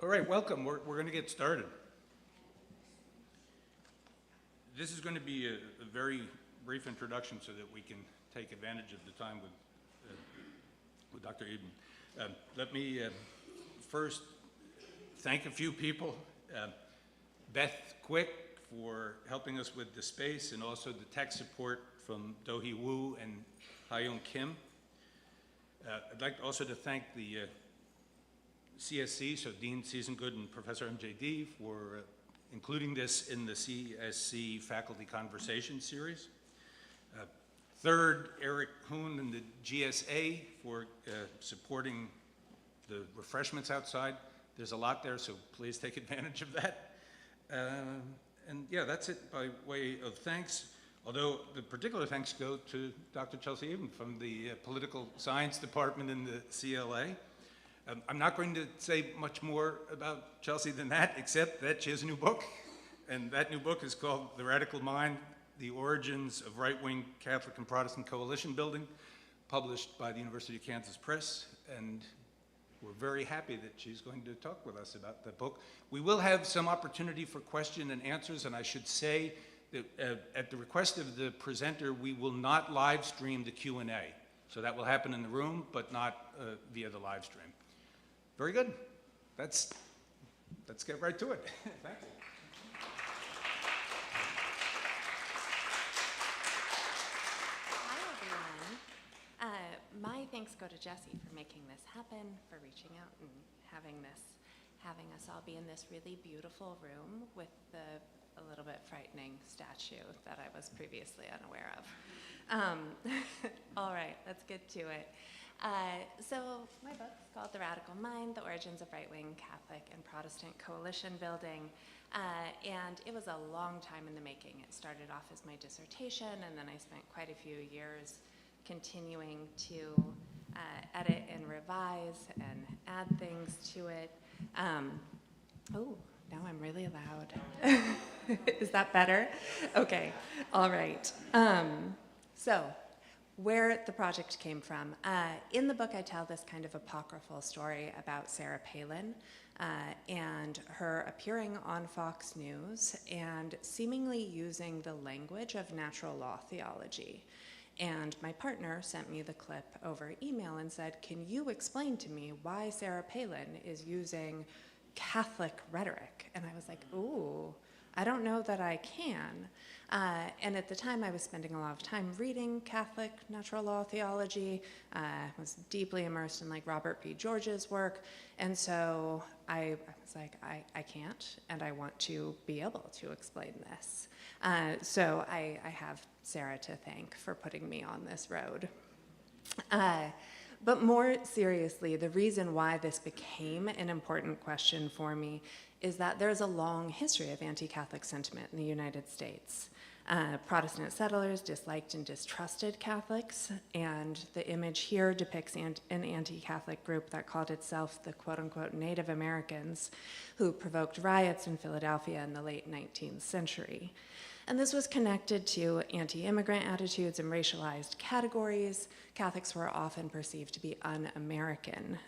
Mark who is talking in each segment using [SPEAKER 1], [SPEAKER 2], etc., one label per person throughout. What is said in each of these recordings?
[SPEAKER 1] All right, welcome. We're going to get started. This is going to be a very brief introduction so that we can take advantage of the time with Dr. Ebin. Let me first thank a few people. Beth Quick for helping us with the space, and also the tech support from Do-hee Woo and Hyun Kim. I'd like also to thank the CSC, so Dean Seasongood and Professor MJD, for including this in the CSC Faculty Conversation Series. Third, Eric Hoon and the GSA for supporting the refreshments outside. There's a lot there, so please take advantage of that. And yeah, that's it by way of thanks. Although the particular thanks go to Dr. Chelsea Ebin from the Political Science Department in the CLA. I'm not going to say much more about Chelsea than that, except that she has a new book. And that new book is called The Radical Mind, The Origins of Right-Wing Catholic and Protestant Coalition Building, published by the University of Kansas Press. And we're very happy that she's going to talk with us about that book. We will have some opportunity for question and answers, and I should say that at the request of the presenter, we will not live stream the Q&A. So that will happen in the room, but not via the live stream. Very good. Let's get right to it. Thank you.
[SPEAKER 2] Hi, everyone. My thanks go to Jesse for making this happen, for reaching out and having us all be in this really beautiful room with a little bit frightening statue that I was previously unaware of. All right, let's get to it. So my book is called The Radical Mind, The Origins of Right-Wing Catholic and Protestant Coalition Building, and it was a long time in the making. It started off as my dissertation, and then I spent quite a few years continuing to edit and revise and add things to it. Oh, now I'm really loud. Is that better? Okay, all right. So, where the project came from. In the book, I tell this kind of apocryphal story about Sarah Palin and her appearing on Fox News and seemingly using the language of natural law theology. And my partner sent me the clip over email and said, "Can you explain to me why Sarah Palin is using Catholic rhetoric?" And I was like, ooh, I don't know that I can. And at the time, I was spending a lot of time reading Catholic natural law theology. I was deeply immersed in like Robert P. George's work. And so I was like, I can't, and I want to be able to explain this. So I have Sarah to thank for putting me on this road. But more seriously, the reason why this became an important question for me is that there's a long history of anti-Catholic sentiment in the United States. Protestant settlers disliked and distrusted Catholics, and the image here depicts an anti-Catholic group that called itself the quote-unquote Native Americans, who provoked riots in Philadelphia in the late 19th century. And this was connected to anti-immigrant attitudes and racialized categories. Catholics were often perceived to be un-American.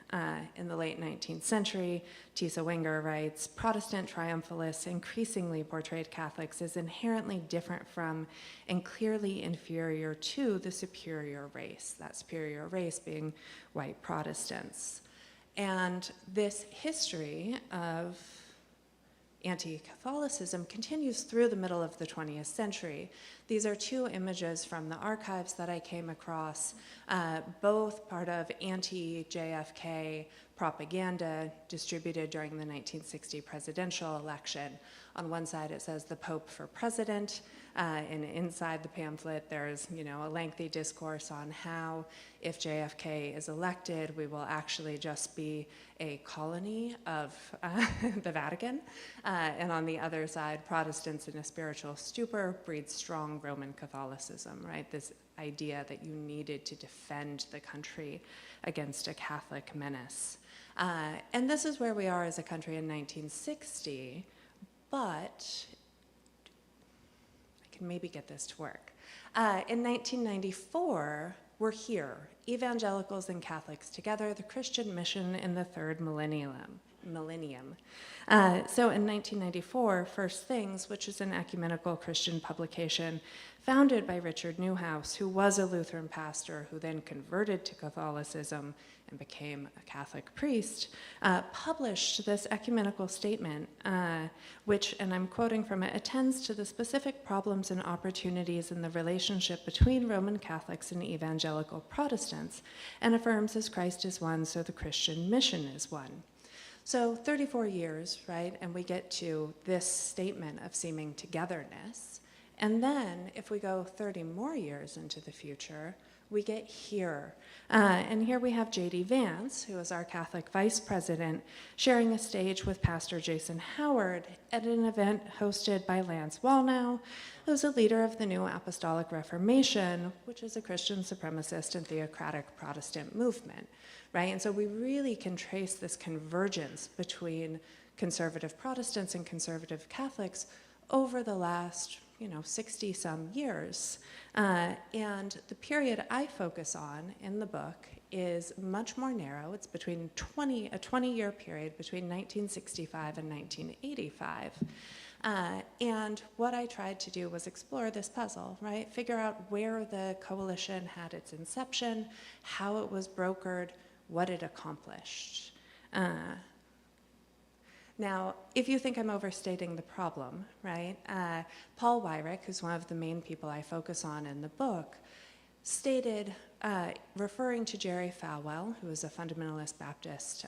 [SPEAKER 2] In the late 19th century, Tisa Winger writes, "Protestant triumphalists increasingly portrayed Catholics as inherently different from and clearly inferior to the superior race," that superior race being white Protestants. And this history of anti-Catholicism continues through the middle of the 20th century. These are two images from the archives that I came across, both part of anti-JFK propaganda distributed during the 1960 presidential election. On one side it says "the Pope for President," and inside the pamphlet there's a lengthy discourse on how if JFK is elected, we will actually just be a colony of the Vatican. And on the other side, Protestants in a spiritual stupor breed strong Roman Catholicism, right? This idea that you needed to defend the country against a Catholic menace. And this is where we are as a country in 1960, but I can maybe get this to work. In 1994, we're here, evangelicals and Catholics together, the Christian mission in the third millennium. millennium. So in 1994, First Things, which is an ecumenical Christian publication founded by Richard Newhouse, who was a Lutheran pastor who then converted to Catholicism and became a Catholic priest, published this ecumenical statement, which, and I'm quoting from it, attends to the specific problems and opportunities in the relationship between Roman Catholics and evangelical Protestants, and affirms as Christ is one, so the Christian mission is one. So 34 years, right, and we get to this statement of seeming togetherness. And then if we go 30 more years into the future, we get here. And here we have J.D. Vance, who is our Catholic vice president, sharing a stage with Pastor Jason Howard at an event hosted by Lance Wallnau, who's a leader of the New Apostolic Reformation, which is a Christian supremacist and theocratic Protestant movement, right? And so we really can trace this convergence between conservative Protestants and conservative Catholics over the last 60-some years. And the period I focus on in the book is much more narrow. It's between a 20-year period between 1965 and 1985. And what I tried to do was explore this puzzle, right? Figure out where the coalition had its inception, how it was brokered, what it accomplished. Now, if you think I'm overstating the problem, right, Paul Weyrich, who's one of the main people I focus on in the book, stated, referring to Jerry Falwell, who was a fundamentalist Baptist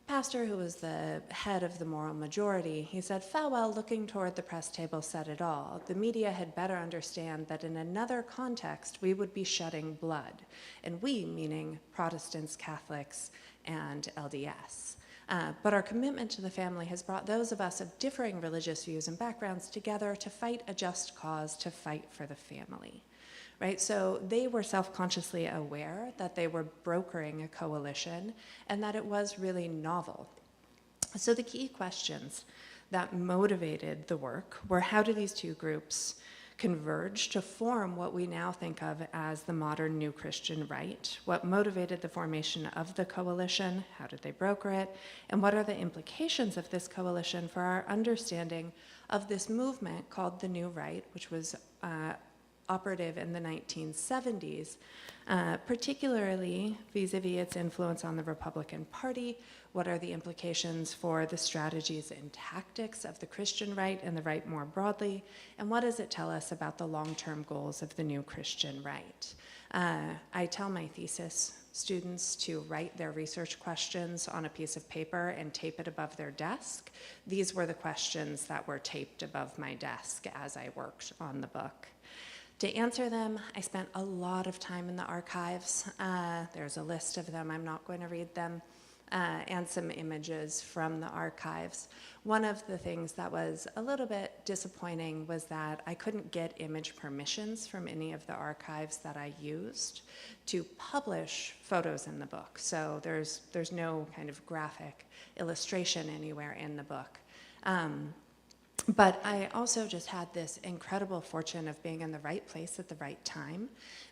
[SPEAKER 2] pastor who was the head of the moral majority, he said, Falwell, looking toward the press table, said it all. The media had better understand that in another context, we would be shedding blood. And we, meaning Protestants, Catholics, and LDS. But our commitment to the family has brought those of us of differing religious views and backgrounds together to fight a just cause, to fight for the family, right? So they were self-consciously aware that they were brokering a coalition and that it was really novel. So the key questions that motivated the work were, how do these two groups converge to form what we now think of as the modern new Christian right? What motivated the formation of the coalition? How did they broker it? And what are the implications of this coalition for our understanding of this movement called the New Right, which was operative in the 1970s, particularly vis-a-vis its influence on the Republican Party? What are the implications for the strategies and tactics of the Christian right and the right more broadly? And what does it tell us about the long-term goals of the new Christian right? I tell my thesis students to write their research questions on a piece of paper and tape it above their desk. These were the questions that were taped above my desk as I worked on the book. To answer them, I spent a lot of time in the archives. There's a list of them. I'm not going to read them. And some images from the archives. One of the things that was a little bit disappointing was that I couldn't get image permissions from any of the archives that I used to publish photos in the book. So there's no kind of graphic illustration anywhere in the book. But I also just had this incredible fortune of being in the right place at the right time,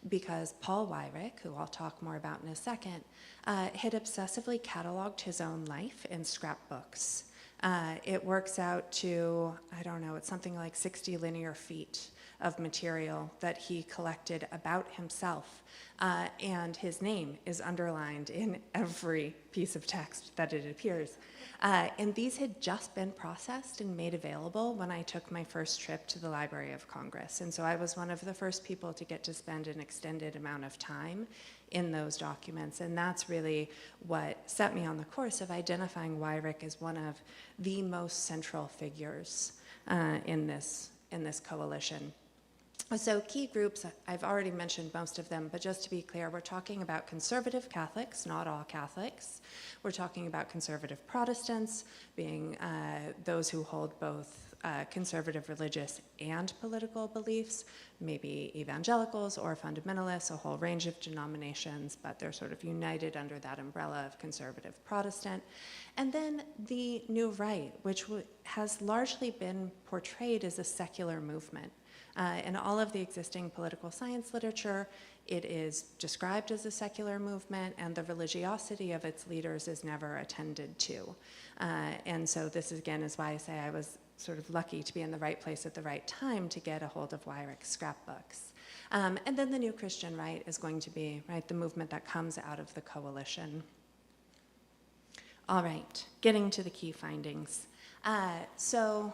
[SPEAKER 2] because Paul Weyrich, who I'll talk more about in a second, had obsessively cataloged his own life in scrapbooks. It works out to, I don't know, it's something like 60 linear feet of material that he collected about himself. And his name is underlined in every piece of text that it appears. And these had just been processed and made available when I took my first trip to the Library of Congress. And so I was one of the first people to get to spend an extended amount of time in those documents. And that's really what set me on the course of identifying Weyrich as one of the most central figures in this coalition. So key groups, I've already mentioned most of them, but just to be clear, we're talking about conservative Catholics, not all Catholics. We're talking about conservative Protestants, being those who hold both conservative religious and political beliefs, maybe evangelicals or fundamentalists, a whole range of denominations, but they're sort of united under that umbrella of conservative Protestant. And then the New Right, which has largely been portrayed as a secular movement. In all of the existing political science literature, it is described as a secular movement, and the religiosity of its leaders is never attended to. And so this, again, is why I say I was sort of lucky to be in the right place at the right time to get a hold of Weyrach's scrapbooks. And then the New Christian Right is going to be, right, the movement that comes out of the coalition. All right, getting to the key findings. Oh,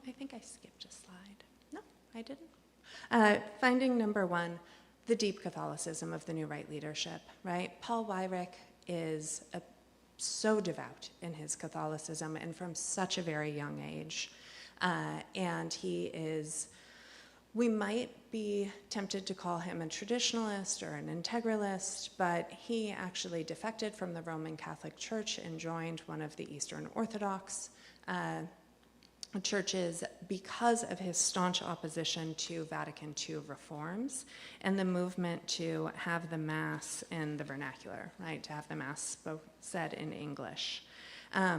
[SPEAKER 2] I think I skipped a slide. No, I didn't. Finding number one, the deep Catholicism of the New Right leadership, right? Paul Weyrach is so devout in his Catholicism and from such a very young age. And he is, we might be tempted to call him a traditionalist or an integralist, but he actually defected from the Roman Catholic Church and joined one of the Eastern Orthodox churches because of his staunch opposition to Vatican II reforms and the movement to have the Mass in the vernacular, right, to have the Mass said in English. I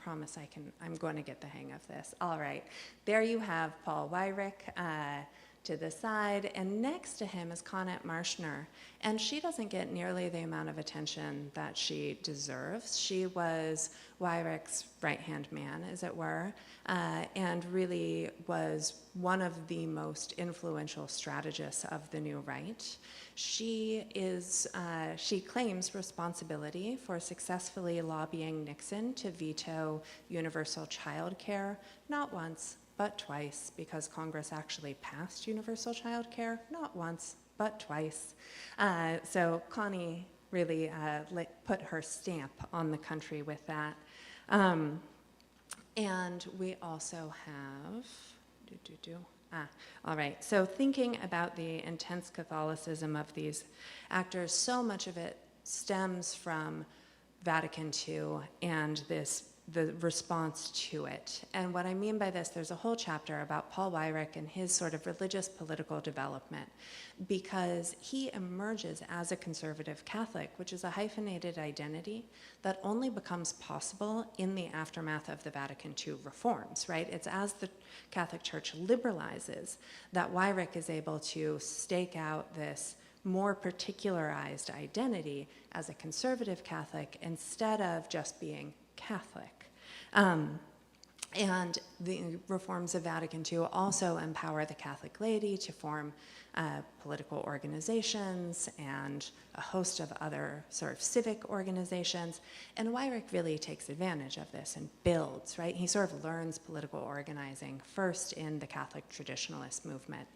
[SPEAKER 2] promise I'm going to get the hang of this. All right, there you have Paul Weyrach to the side, and next to him is Connet Marschner, and she doesn't get nearly the amount of attention that she deserves. She was Weyrach's right-hand man, as it were, and really was one of the most influential strategists of the New Right. She claims responsibility for successfully lobbying Nixon to veto universal child care, not once, but twice, because Congress actually passed universal child care, not once, but twice. So Connie really put her stamp on the country with that. And we also have, all right, so thinking about the intense Catholicism of these actors, so much of it stems from Vatican II and the response to it. And what I mean by this, there's a whole chapter about Paul Weyrach and his sort of religious political development, because he emerges as a conservative Catholic, which is a hyphenated identity that only becomes possible in the aftermath of the Vatican II reforms, right? It's as the Catholic Church liberalizes that Weyrach is able to stake out this more particularized identity as a conservative Catholic instead of just being Catholic. And the reforms of Vatican II also empower the Catholic laity to form political organizations and a host of other sort of civic organizations. And Weyrach really takes advantage of this and builds, right? He sort of learns political organizing first in the Catholic traditionalist movement.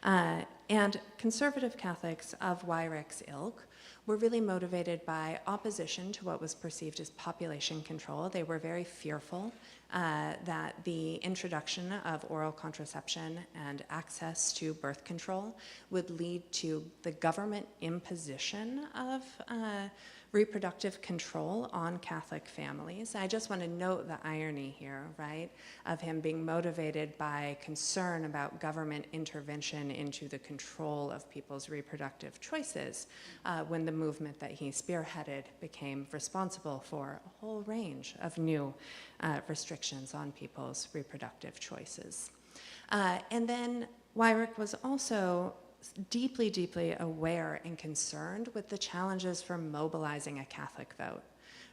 [SPEAKER 2] And conservative Catholics of Weyrach's ilk were really motivated by opposition to what was perceived as population control. They were very fearful that the introduction of oral contraception and access to birth control would lead to the government imposition of reproductive control on Catholic families. I just want to note the irony here, right, of him being motivated by concern about government intervention into the control of people's reproductive choices when the movement that he spearheaded became responsible for a whole range of new restrictions on people's reproductive choices. And then Weyrach was also deeply, deeply aware and concerned with the challenges for mobilizing a Catholic vote,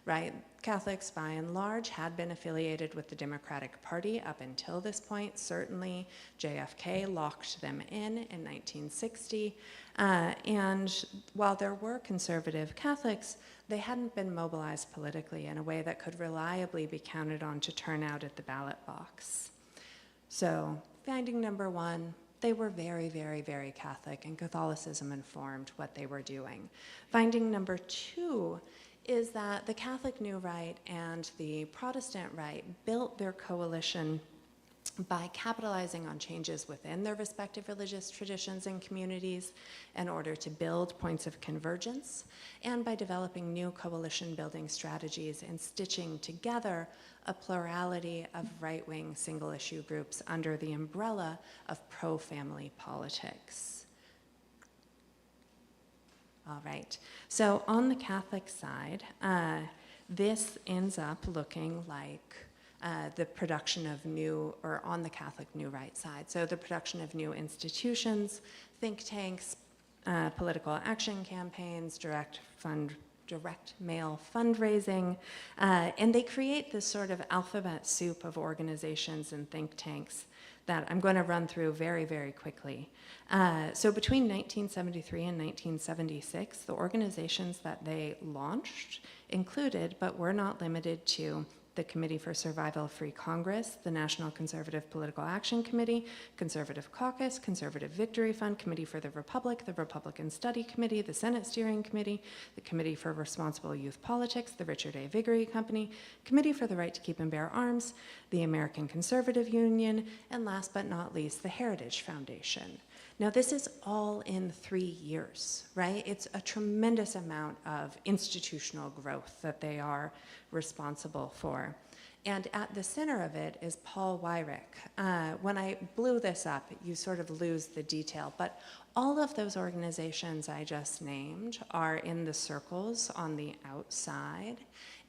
[SPEAKER 2] right? Catholics, by and large, had been affiliated with the Democratic Party up until this point. Certainly, JFK locked them in 1960. And while there were conservative Catholics, they hadn't been mobilized politically in a way that could reliably be counted on to turn out at the ballot box. So, finding number one, they were very, very, very Catholic, and Catholicism informed what they were doing. Finding number two is that the Catholic New Right and the Protestant Right built their coalition by capitalizing on changes within their respective religious traditions and communities in order to build points of convergence, and by developing new coalition building strategies and stitching together a plurality of right-wing single-issue groups under the umbrella of pro-family politics. All right, so on the Catholic side, this ends up looking like the production of new, or on the Catholic New Right side, so the production of new institutions, think tanks, political action campaigns, direct mail fundraising, and they create this sort of alphabet soup of organizations and think tanks that I'm going to run through very, very quickly. So between 1973 and 1976, the organizations that they launched included, but were not limited to, the Committee for Survival of Free Congress, the National Conservative Political Action Committee, Conservative Caucus, Conservative Victory Fund, Committee for the Republic, the Republican Study Committee, the Senate Steering Committee, the Committee for Responsible Youth Politics, the Richard A. Viguerie Company, Committee for the Right to Keep and Bear Arms, the American Conservative Union, and last but not least, the Heritage Foundation. Now, this is all in 3 years, right? It's a tremendous amount of institutional growth that they are responsible for. And at the center of it is Paul Weyrich. When I blew this up, you sort of lose the detail, but all of those organizations I just named are in the circles on the outside,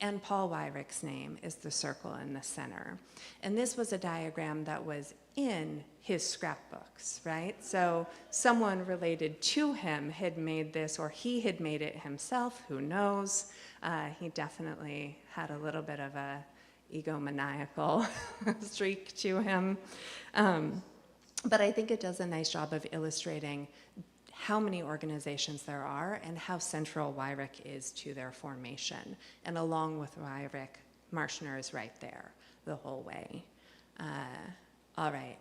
[SPEAKER 2] and Paul Weyrich's name is the circle in the center. And this was a diagram that was in his scrapbooks, right? So someone related to him had made this, or he had made it himself, who knows? He definitely had a little bit of a egomaniacal streak to him. But I think it does a nice job of illustrating how many organizations there are and how central Weyrich is to their formation. And along with Weyrich, Marshner is right there the whole way. All right.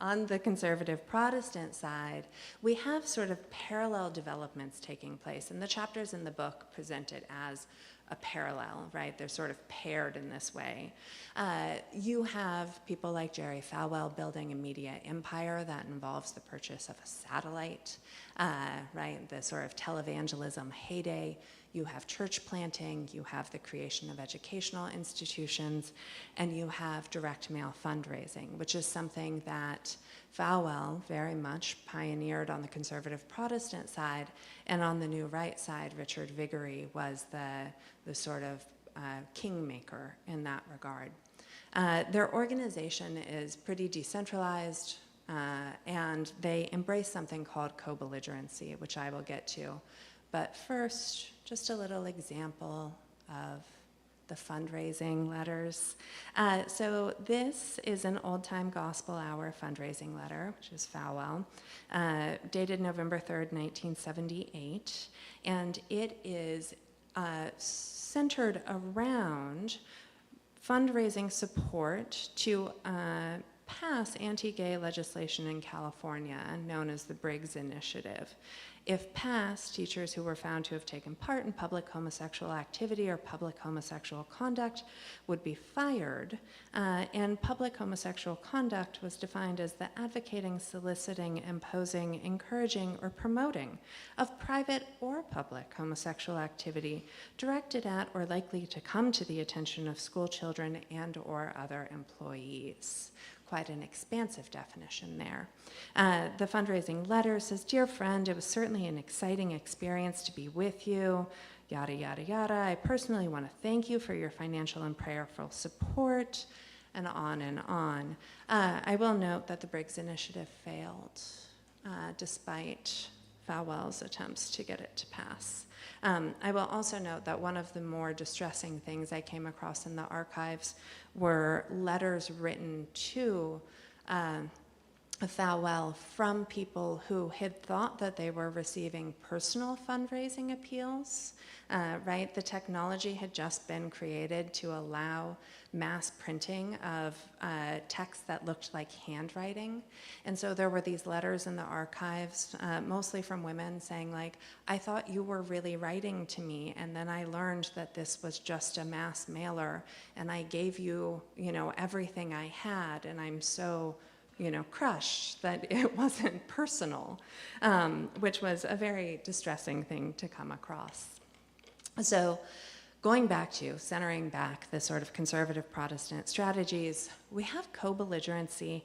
[SPEAKER 2] On the conservative Protestant side, we have sort of parallel developments taking place, and the chapters in the book present it as a parallel, right? They're sort of paired in this way. You have people like Jerry Falwell building a media empire that involves the purchase of a satellite, right? The sort of televangelism heyday. You have church planting, you have the creation of educational institutions, and you have direct mail fundraising, which is something that Falwell very much pioneered on the conservative Protestant side, and on the New Right side, Richard Viguerie was the sort of kingmaker in that regard. Their organization is pretty decentralized, and they embrace something called co-belligerency, which I will get to. But first, just a little example of the fundraising letters. So this is an Old Time Gospel Hour fundraising letter, which is Falwell, dated November 3rd, 1978. And it is centered around fundraising support to pass anti-gay legislation in California, known as the Briggs Initiative. If passed, teachers who were found to have taken part in public homosexual activity or public homosexual conduct would be fired, and public homosexual conduct was defined as the advocating, soliciting, imposing, encouraging, or promoting of private or public homosexual activity directed at or likely to come to the attention of school children and or other employees. Quite an expansive definition there. The fundraising letter says, "Dear friend, it was certainly an exciting experience to be with you, yada, yada, yada. I personally want to thank you for your financial and prayerful support," and on and on. I will note that the Briggs Initiative failed, despite Falwell's attempts to get it to pass. I will also note that one of the more distressing things I came across in the archives were letters written to Falwell from people who had thought that they were receiving personal fundraising appeals, right? The technology had just been created to allow mass printing of text that looked like handwriting. And so there were these letters in the archives, mostly from women saying like, "I thought you were really writing to me, and then I learned that this was just a mass mailer, and I gave you, everything I had, and I'm so, crushed that it wasn't personal," which was a very distressing thing to come across. So going back to, centering back the sort of conservative Protestant strategies, we have co-belligerency,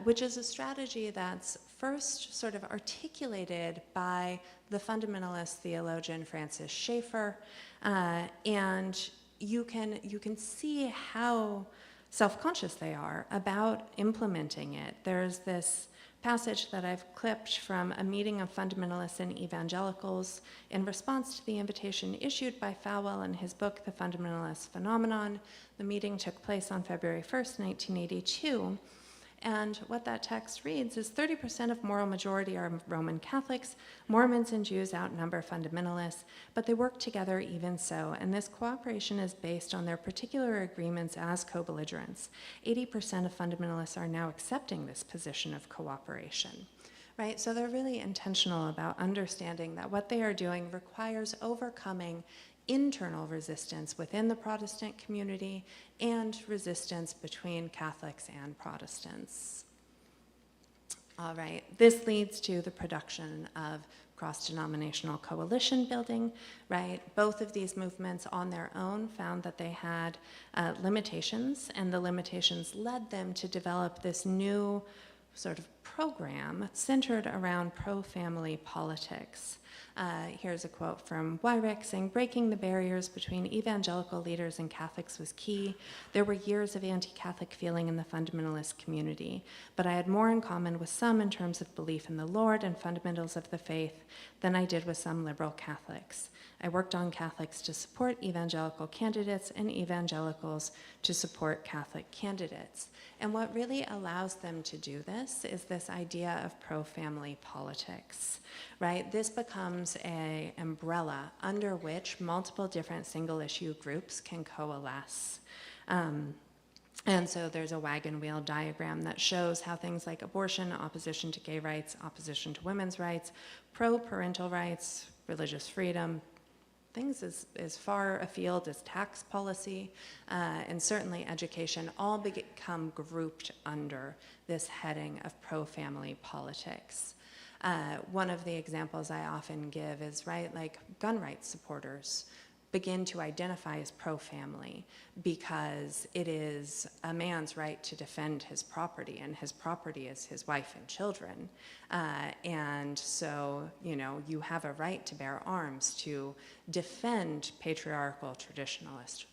[SPEAKER 2] which is a strategy that's first sort of articulated by the fundamentalist theologian Francis Schaeffer, and you can see how self-conscious they are about implementing it. There's this passage that I've clipped from a meeting of fundamentalists and evangelicals in response to the invitation issued by Falwell in his book, The Fundamentalist Phenomenon. The meeting took place on February 1st, 1982. And what that text reads is 30% of moral majority are Roman Catholics, Mormons and Jews outnumber fundamentalists, but they work together even so, and this cooperation is based on their particular agreements as co-belligerents. 80% of fundamentalists are now accepting this position of cooperation. Right? So they're really intentional about understanding that what they are doing requires overcoming internal resistance within the Protestant community and resistance between Catholics and Protestants. All right, this leads to the production of cross-denominational coalition building, right? Both of these movements on their own found that they had limitations, and the limitations led them to develop this new sort of program centered around pro-family politics. Here's a quote from Weyrich saying, "Breaking the barriers between evangelical leaders and Catholics was key. There were years of anti-Catholic feeling in the fundamentalist community, but I had more in common with some in terms of belief in the Lord and fundamentals of the faith than I did with some liberal Catholics. I worked on Catholics to support evangelical candidates and evangelicals to support Catholic candidates." And what really allows them to do this is this idea of pro-family politics, right? This becomes an umbrella under which multiple different single-issue groups can coalesce. And so there's a wagon wheel diagram that shows how things like abortion, opposition to gay rights, opposition to women's rights, pro-parental rights, religious freedom, things as far afield as tax policy, and certainly education, all become grouped under this heading of pro-family politics. One of the examples I often give is, right, like gun rights supporters begin to identify as pro-family because it is a man's right to defend his property, and his property is his wife and children. And so, you know, you have a right to bear arms to defend patriarchal traditionalist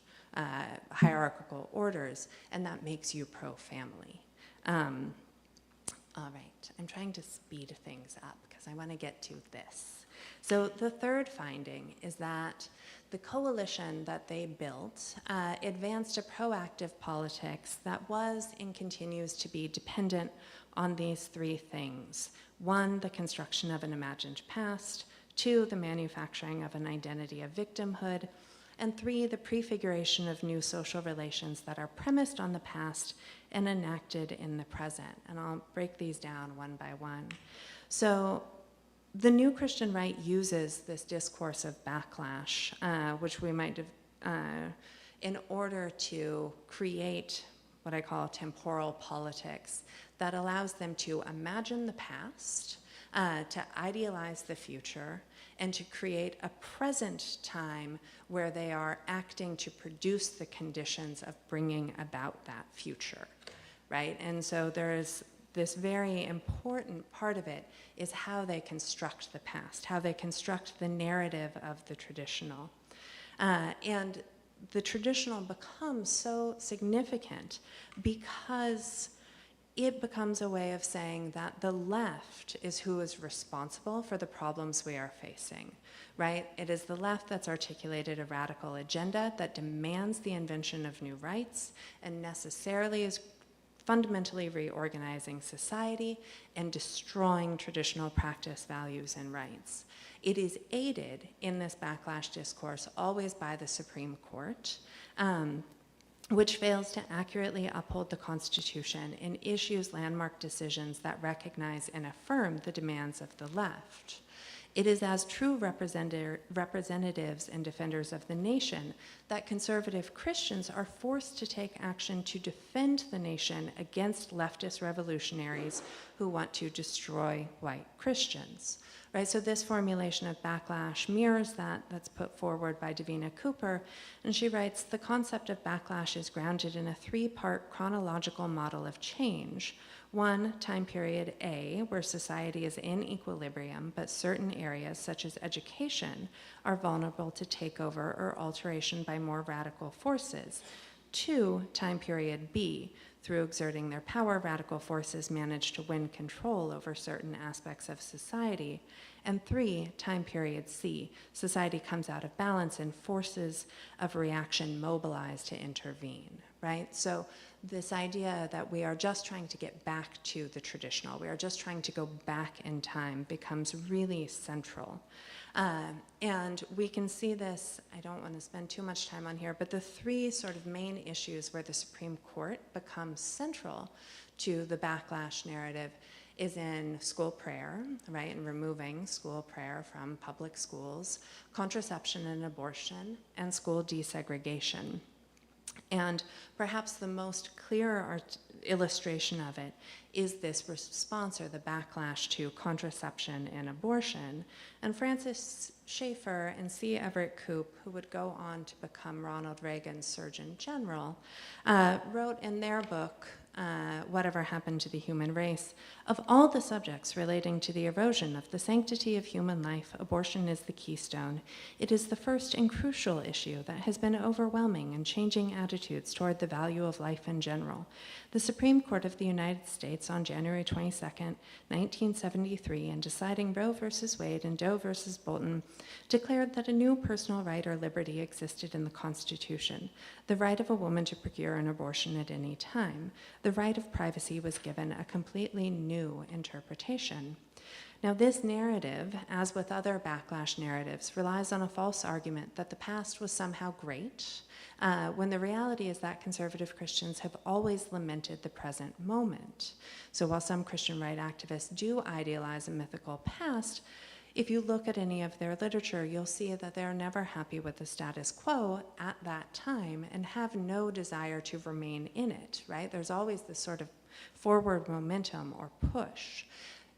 [SPEAKER 2] hierarchical orders, and that makes you pro-family. All right, I'm trying to speed things up because I want to get to this. So the third finding is that the coalition that they built advanced a proactive politics that was and continues to be dependent on these three things. One, the construction of an imagined past. Two, the manufacturing of an identity of victimhood. And three, the prefiguration of new social relations that are premised on the past and enacted in the present. And I'll break these down one by one. So the New Christian Right uses this discourse of backlash, which we might have, in order to create what I call temporal politics that allows them to imagine the past, to idealize the future, and to create a present time where they are acting to produce the conditions of bringing about that future, right? And so there's this very important part of it is how they construct the past, how they construct the narrative of the traditional. And the traditional becomes so significant because it becomes a way of saying that the left is who is responsible for the problems we are facing, right? It is the left that's articulated a radical agenda that demands the invention of new rights and necessarily is fundamentally reorganizing society and destroying traditional practice, values, and rights. It is aided in this backlash discourse always by the Supreme Court, which fails to accurately uphold the Constitution and issues landmark decisions that recognize and affirm the demands of the left. It is as true representatives and defenders of the nation that conservative Christians are forced to take action to defend the nation against leftist revolutionaries who want to destroy white Christians, right? So this formulation of backlash mirrors that's put forward by Davina Cooper, and she writes, the concept of backlash is grounded in a three-part chronological model of change. One, time period A, where society is in equilibrium, but certain areas, such as education, are vulnerable to takeover or alteration by more radical forces. Two, time period B, through exerting their power, radical forces manage to win control over certain aspects of society. And three, time period C, society comes out of balance and forces of reaction mobilize to intervene, right? So this idea that we are just trying to get back to the traditional, we are just trying to go back in time, becomes really central. And we can see this, I don't want to spend too much time on here, but the three sort of main issues where the Supreme Court becomes central to the backlash narrative is in school prayer, right, and removing school prayer from public schools, contraception and abortion, and school desegregation. And perhaps the most clear illustration of it is this response, or the backlash to contraception and abortion. And Francis Schaeffer and C. Everett Koop, who would go on to become Ronald Reagan's Surgeon General, wrote in their book, Whatever Happened to the Human Race, of all the subjects relating to the erosion of the sanctity of human life, abortion is the keystone. It is the first and crucial issue that has been overwhelming and changing attitudes toward the value of life in general. The Supreme Court of the United States on January 22, 1973, in deciding Roe v. Wade and Doe v. Bolton, declared that a new personal right or liberty existed in the Constitution, the right of a woman to procure an abortion at any time. The right of privacy was given a completely new interpretation. Now, this narrative, as with other backlash narratives, relies on a false argument that the past was somehow great, when the reality is that conservative Christians have always lamented the present moment. So while some Christian right activists do idealize a mythical past, if you look at any of their literature, you'll see that they're never happy with the status quo at that time and have no desire to remain in it, right? There's always this sort of forward momentum or push.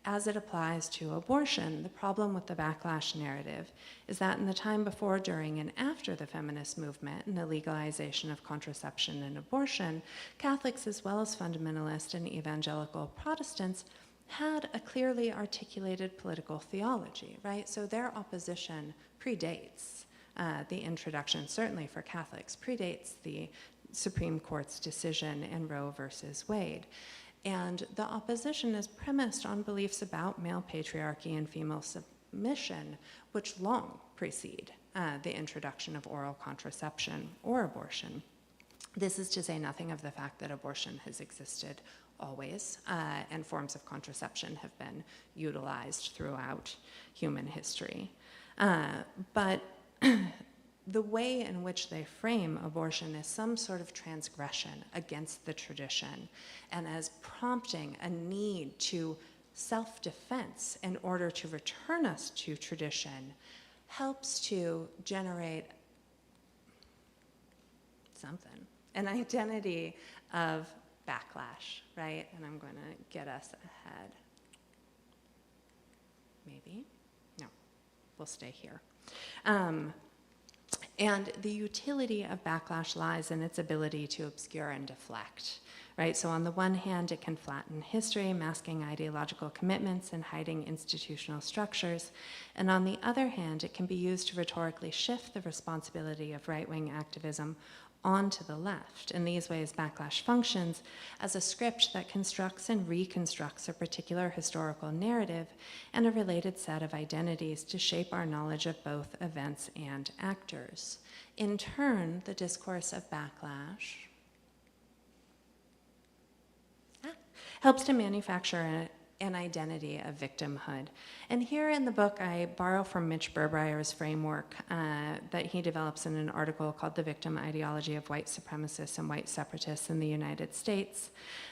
[SPEAKER 2] As it applies to abortion, the problem with the backlash narrative is that in the time before, during, and after the feminist movement and the legalization of contraception and abortion, Catholics as well as fundamentalist and evangelical Protestants had a clearly articulated political theology, right? So their opposition predates the introduction, certainly for Catholics, predates the Supreme Court's decision in Roe versus Wade. And the opposition is premised on beliefs about male patriarchy and female submission, which long precede the introduction of oral contraception or abortion. This is to say nothing of the fact that abortion has existed always, and forms of contraception have been utilized throughout human history. But the way in which they frame abortion is some sort of transgression against the tradition, and as prompting a need to self-defense in order to return us to tradition, helps to generate something, an identity of backlash, right? And I'm going to get us ahead. Maybe? No, we'll stay here. And the utility of backlash lies in its ability to obscure and deflect, right? So on the one hand, it can flatten history, masking ideological commitments and hiding institutional structures. And on the other hand, it can be used to rhetorically shift the responsibility of right-wing activism onto the left. In these ways, backlash functions as a script that constructs and reconstructs a particular historical narrative and a related set of identities to shape our knowledge of both events and actors. In turn, the discourse of backlash helps to manufacture an identity of victimhood. And here in the book, I borrow from Mitch Burbrier's framework that he develops in an article called The Victim Ideology of White Supremacists and White Separatists in the United States,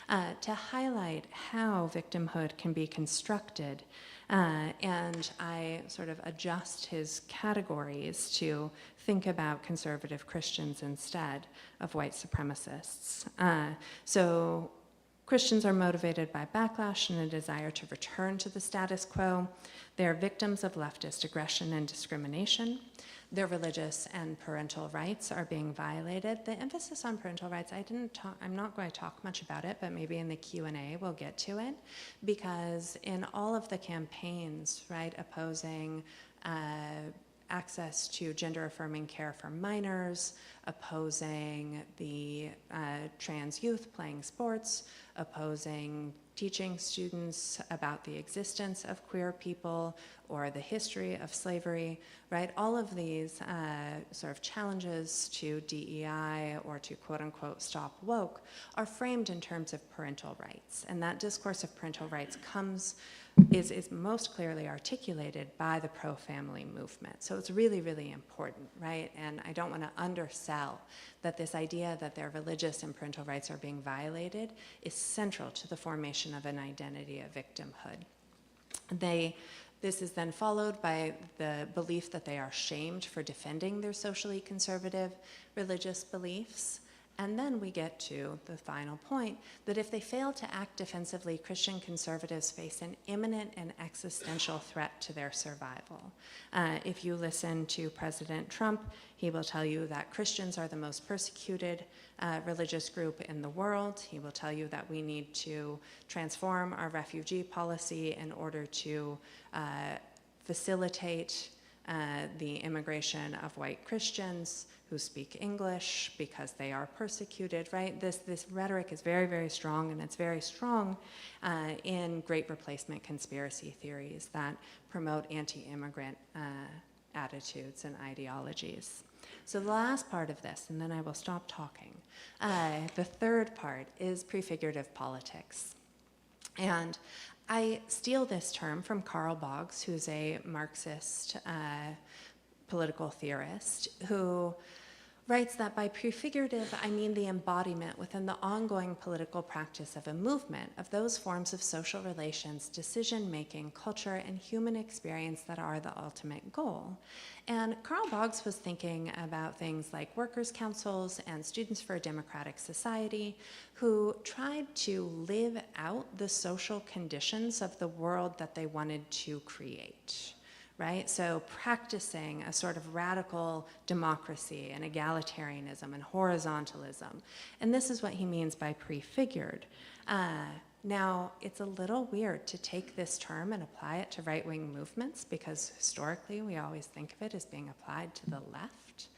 [SPEAKER 2] to highlight how victimhood can be constructed. And I sort of adjust his categories to think about conservative Christians instead of white supremacists. So Christians are motivated by backlash and a desire to return to the status quo. They are victims of leftist aggression and discrimination. Their religious and parental rights are being violated. The emphasis on parental rights, I'm not going to talk much about it, but maybe in the Q&A we'll get to it, because in all of the campaigns, right, opposing access to gender-affirming care for minors, opposing the trans youth playing sports, opposing teaching students about the existence of queer people or the history of slavery, right? All of these sort of challenges to DEI or to quote-unquote stop woke are framed in terms of parental rights. And that discourse of parental rights is most clearly articulated by the pro-family movement. So it's really, really important, right? And I don't want to undersell that this idea that their religious and parental rights are being violated is central to the formation of an identity of victimhood. This is then followed by the belief that they are shamed for defending their socially conservative religious beliefs. And then we get to the final point, that if they fail to act defensively, Christian conservatives face an imminent and existential threat to their survival. If you listen to President Trump, he will tell you that Christians are the most persecuted religious group in the world. He will tell you that we need to transform our refugee policy in order to facilitate the immigration of white Christians who speak English because they are persecuted, right? This rhetoric is very, very strong, and it's very strong in Great Replacement conspiracy theories that promote anti-immigrant attitudes and ideologies. So the last part of this, and then I will stop talking, the third part is prefigurative politics. And I steal this term from Karl Boggs, who's a Marxist political theorist, who writes that by prefigurative, I mean the embodiment within the ongoing political practice of a movement of those forms of social relations, decision-making, culture, and human experience that are the ultimate goal. And Karl Boggs was thinking about things like workers' councils and Students for a Democratic Society, who tried to live out the social conditions of the world that they wanted to create. Right? So practicing a sort of radical democracy and egalitarianism and horizontalism. And this is what he means by prefigured. Now, it's a little weird to take this term and apply it to right-wing movements, because historically we always think of it as being applied to the left.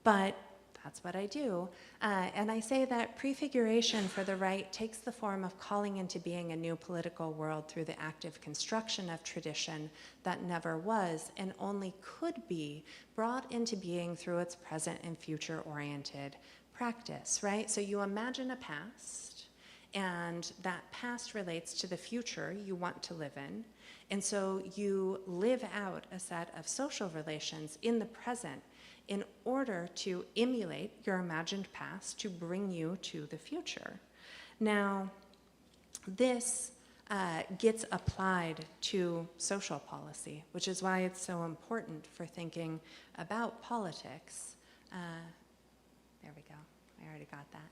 [SPEAKER 2] But that's what I do. And I say that prefiguration for the right takes the form of calling into being a new political world through the active construction of tradition that never was and only could be brought into being through its present and future-oriented practice, right? So you imagine a past, and that past relates to the future you want to live in. And so you live out a set of social relations in the present in order to emulate your imagined past to bring you to the future. Now, this gets applied to social policy, which is why it's so important for thinking about politics. There we go, I already got that.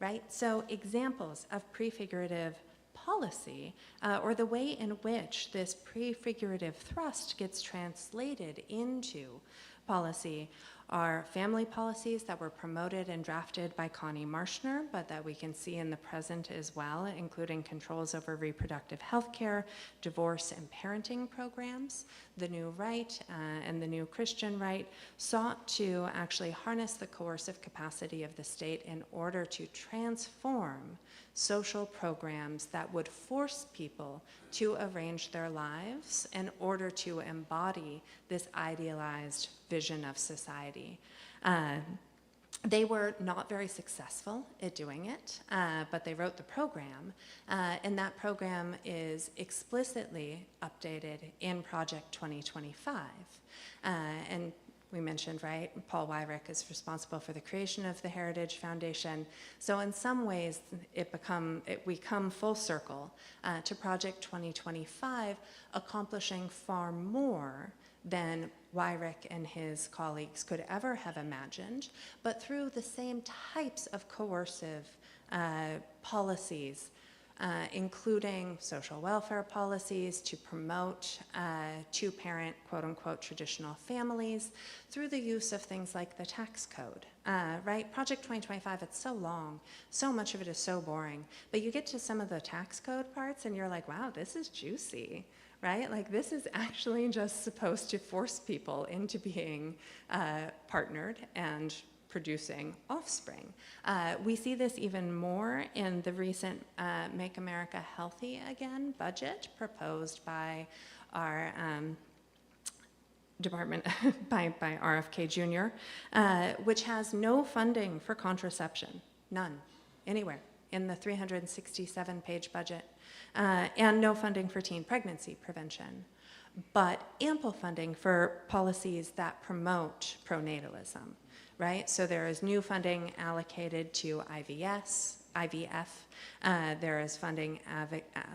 [SPEAKER 2] Right, so examples of prefigurative policy, or the way in which this prefigurative thrust gets translated into policy, are family policies that were promoted and drafted by Connie Marshner, but that we can see in the present as well, including controls over reproductive health care, divorce and parenting programs. The New Right and the New Christian Right sought to actually harness the coercive capacity of the state in order to transform social programs that would force people to arrange their lives in order to embody this idealized vision of society. They were not very successful at doing it, but they wrote the program, and that program is explicitly updated in Project 2025. And we mentioned, right, Paul Weyrich is responsible for the creation of the Heritage Foundation. So in some ways, we come full circle to Project 2025, accomplishing far more than Weyrich and his colleagues could ever have imagined, but through the same types of coercive policies, including social welfare policies to promote two-parent, quote-unquote, traditional families through the use of things like the tax code, right? Project 2025, it's so long, so much of it is so boring, but you get to some of the tax code parts and you're like, wow, this is juicy, right? Like this is actually just supposed to force people into being partnered and producing offspring. We see this even more in the recent Make America Healthy Again budget proposed by our department, by RFK Jr., which has no funding for contraception, none, anywhere in the 367-page budget, and no funding for teen pregnancy prevention, but ample funding for policies that promote pronatalism. Right, so there is new funding allocated to IVF. There is funding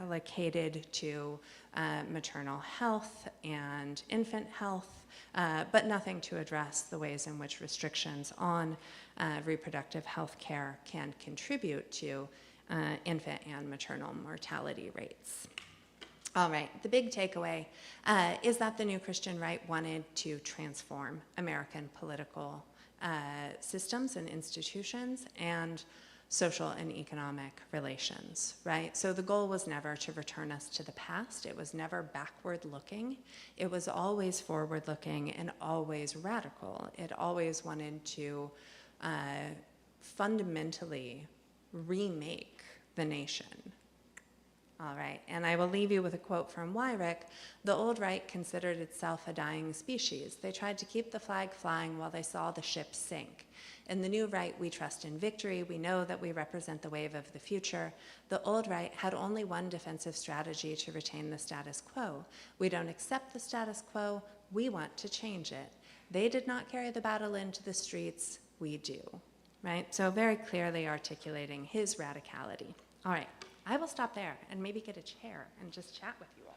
[SPEAKER 2] allocated to maternal health and infant health, but nothing to address the ways in which restrictions on reproductive health care can contribute to infant and maternal mortality rates. All right, the big takeaway is that the New Christian Right wanted to transform American political systems and institutions and social and economic relations, right? So the goal was never to return us to the past. It was never backward looking. It was always forward looking and always radical. It always wanted to fundamentally remake the nation. All right, and I will leave you with a quote from Weyrich. The old right considered itself a dying species. They tried to keep the flag flying while they saw the ship sink. In the new right, we trust in victory. We know that we represent the wave of the future. The old right had only one defensive strategy to retain the status quo. We don't accept the status quo. We want to change it. They did not carry the battle into the streets. We do, right? So very clearly articulating his radicality. All right. I will stop there and maybe get a chair and just chat with you all.